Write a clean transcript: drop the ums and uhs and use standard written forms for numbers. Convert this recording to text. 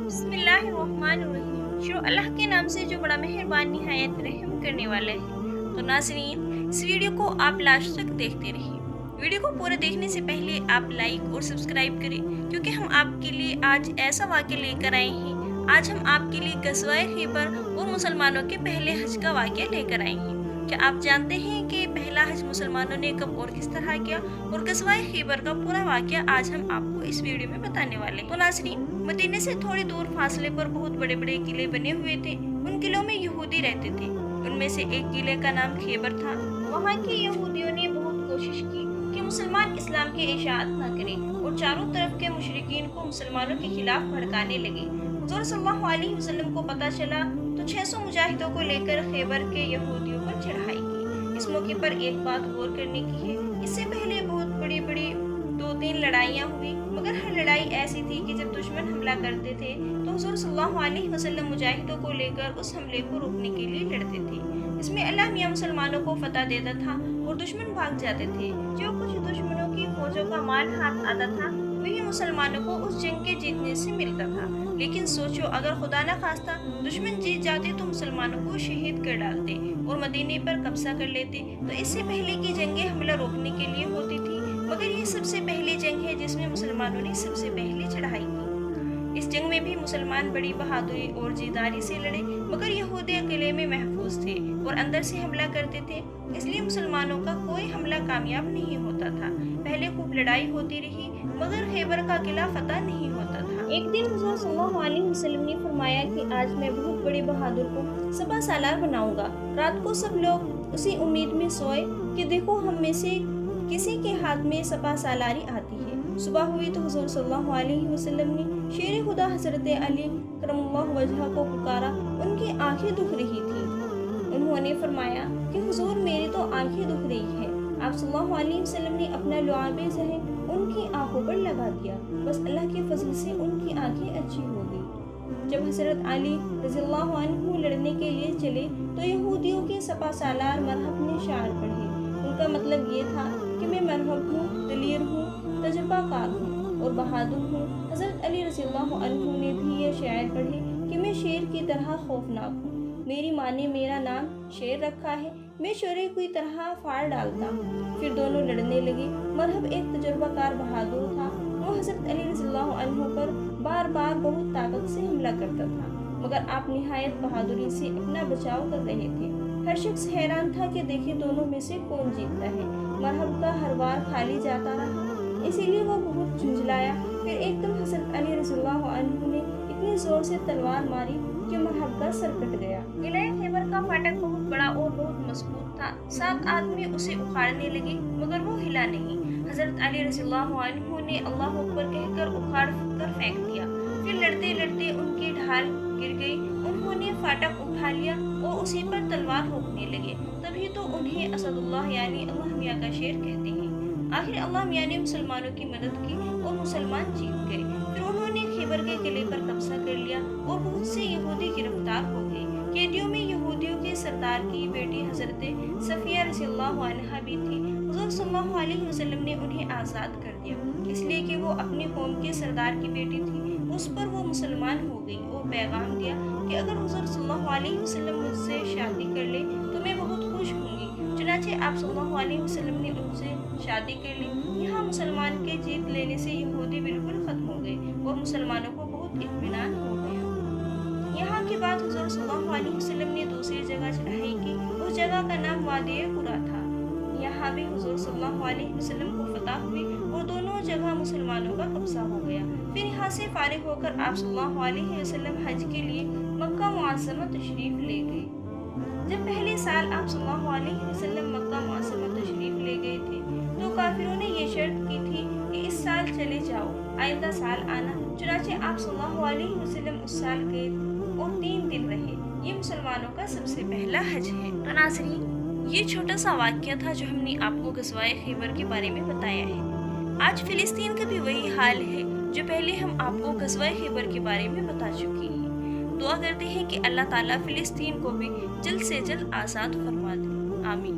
बिस्मिल्लाहिर्रहमानिर्रहीम। शुरू अल्लाह के नाम से जो बड़ा मेहरबान निहायत रहम करने वाला है। तो नाज़रीन, इस वीडियो को आप लास्ट तक देखते रहिए। वीडियो को पूरा देखने से पहले आप लाइक और सब्सक्राइब करें, क्योंकि हम आपके लिए आज ऐसा वाक़या लेकर आए हैं। आज हम आपके लिए ग़ज़वा-ए खैबर और मुसलमानों के पहले हज का वाक़या लेकर आए हैं। क्या आप जानते हैं कि पहला हज मुसलमानों ने कब और किस तरह किया? और ग़ज़वा-ए खैबर का पूरा वाक़या आज हम आपको इस वीडियो में बताने वाले हैं। तो नाज़रीन, मदीने से थोड़ी दूर फासले पर बहुत बड़े बड़े किले बने हुए थे। उन किलों में यहूदी रहते थे। उनमें से एक किले का नाम खैबर था। वहाँ के यहूदियों ने बहुत कोशिश की कि मुसलमान इस्लाम की इशाअत न करें और चारों तरफ के मुशरिकीन को मुसलमानों के खिलाफ भड़काने लगे। हुज़ूर सल्लल्लाहु अलैहि वसल्लम को पता चला तो 600 मुजाहिदों को लेकर खैबर के यहूदियों पर चढ़ाई की। इस मौके पर एक बात गौर करने की है, इससे पहले बहुत बड़ी बड़ी 2-3 लड़ाइयाँ हुई, मगर हर लड़ाई ऐसी थी कि जब दुश्मन हमला करते थे तो हुज़ूर सल्लल्लाहु अलैहि वसल्लम मुजाहिदों को लेकर उस हमले को रोकने के लिए लड़ते थे। इसमें अल्लाह मियाँ मुसलमानों को फतह देता था और दुश्मन भाग जाते थे। जो कुछ दुश्मनों की फौजों का माल हाथ आता था, वही मुसलमानों को उस जंग के जीतने से मिलता था। लेकिन सोचो, अगर खुदा न खास्ता दुश्मन जीत जाते तो मुसलमानों को शहीद कर डालते और मदीने पर कब्जा कर लेते। तो इससे पहले की जंगें हमला रोकने के लिए होती थी, मगर ये सबसे पहली जंग है जिसमें मुसलमानों ने सबसे पहले चढ़ाई की। इस जंग में भी मुसलमान बड़ी बहादुरी और जीदारी से लड़े, मगर यहूदी किले में महफूज थे और अंदर से हमला करते थे, इसलिए मुसलमानों का कोई हमला कामयाब नहीं होता था। पहले खूब लड़ाई होती रही, मगर खैबर का किला फतह नहीं होता था। एक दिन हुज़ूर सल्लल्लाहु अलैहि वसल्लम ने फरमाया कि आज मैं बहुत बड़ी बहादुर को सपा सालार बनाऊंगा। रात को सब लोग उसी उम्मीद में सोए कि देखो हम में से किसी के हाथ में सपा सालारी आती है। सुबह हुई तो हुज़ूर सल्लल्लाहु अलैहि वसल्लम ने शेर खुदा हज़रत अली करमल्लाहु वजह को पुकारा। उनकी आंखें दुख रही थी। उन्होंने फरमाया कि हुज़ूर, मेरी तो आंखें दुख रही है। आप सल्लल्लाहु अलैहि वसल्लम ने अपना लुआबे ज़हन उनकी आंखों पर लगा दिया। बस अल्लाह के फजल से उनकी आंखें अच्छी हो गई। जब हज़रत अली रज़ियल्लाहु अन्हु लड़ने के लिए चले तो यहूदियों के सपा सालार मरहब ने शार पढ़े। उनका मतलब ये था कि मैं मरहब हूँ, दलीर हूँ, तजुर्बाकार हूँ और बहादुर हूँ। हज़रत अली रज़ियल्लाहु अन्हु ने भी ये शायर पढ़े कि मैं शेर की तरह खौफनाक हूँ। मेरी माँ ने मेरा नाम शेर रखा है, मैं शोरे की तरह फाड़ डालता हूँ। फिर दोनों लड़ने लगे। मरहब एक तजुर्बाकार बहादुर था। वो हज़रत अली रज़ियल्लाहु अन्हु पर बार बार बहुत ताकत से हमला करता था, मगर आप निहायत बहादुरी से अपना बचाव कर रहे थे। हर शख्स हैरान था कि देखे दोनों में से कौन जीतता है। मरहब का हर बार खाली जाता रहा, इसीलिए वो बहुत झुंझलाया। फिर एकदम हज़रत अली रज़ियल्लाहु अन्हु ने इतनी जोर से तलवार मारी कि मरहब का सर कट गया। किले खैबर का फाटक बहुत बड़ा और बहुत मजबूत था। 7 आदमी उसे उखाड़ने लगे, मगर वो हिला नहीं। हज़रत अली रज़ियल्लाहु अन्हु ने अल्लाह अकबर कहकर उखाड़ कर फेंक दिया। फिर लड़ते लड़ते उनकी ढाल गिर गई। उन्होंने फाटक उठा लिया और उसी पर तलवार रोकने लगे। तभी तो उन्हें असदुल्लाह यानी अल्लाह मियाँ का शेर कहते हैं। आखिर अल्लाह मियाँ ने मुसलमानों की मदद की और मुसलमान जीत गए। फिर उन्होंने खैबर के किले पर कब्जा कर लिया और बहुत से यहूदी गिरफ्तार हो गए। कैदियों में यहूदियों के सरदार की बेटी हज़रत सफिया रज़ियल्लाहु अन्हा भी थी। हुज़ूर सल्लल्लाहु अलैहि वसल्लम ने उन्हें आज़ाद कर दिया, इसलिए कि वो अपनी कौम के सरदार की बेटी थी। उस पर वो मुसलमान हो गई और पैगाम दिया कि अगर हुज़ूर सल्लल्लाहु अलैहि वसल्लम मुझसे शादी कर ले तो मैं बहुत खुश होंगी। चुनांचे आप सल्लल्लाहु अलैहि वसल्लम ने उनसे शादी कर ली। यहाँ मुसलमान के जीत लेने से यहूदी बिल्कुल ख़त्म हो गए और मुसलमानों को बहुत इत्मीनान हो गया। यहाँ के बाद हुज़ूर सल्लल्लाहु अलैहि वसल्लम ने दूसरी जगह चढ़ाई की। उस जगह का नाम वादी कुरा था। यहाँ भी हुज़ूर सल्लल्लाहु अलैहि वसल्लम को फतह हुई और दोनों जगह मुसलमानों का कब्जा हो गया। फिर यहाँ से फारिग होकर आप सल्लल्लाहु अलैहि वसल्लम हज के लिए मक्का मुअज़्ज़मा तशरीफ़ ले गए। जब पहले साल आप सल्लल्लाहु अलैहि वसल्लम मक्का मुअज़्ज़मा तशरीफ़ ले गए थे तो काफिरों ने ये शर्त की थी कि इस साल चले जाओ, आइंदा साल आना। चुनांचे आप सल्लल्लाहु अलैहि वसल्लम उस साल गए और 3 दिन रहे। ये मुसलमानों का सबसे पहला हज है। तो नाज़रीन, ये छोटा सा वाक़या था जो हमने आपको ग़ज़वा-ए खैबर के बारे में बताया है। आज फ़िलिस्तीन का भी वही हाल है जो पहले हम आपको ग़ज़वा-ए खैबर के बारे में बता चुके हैं। दुआ करते हैं कि अल्लाह ताला फ़िलिस्तीन को भी जल्द से जल्द आज़ाद फरमा दे। आमीन।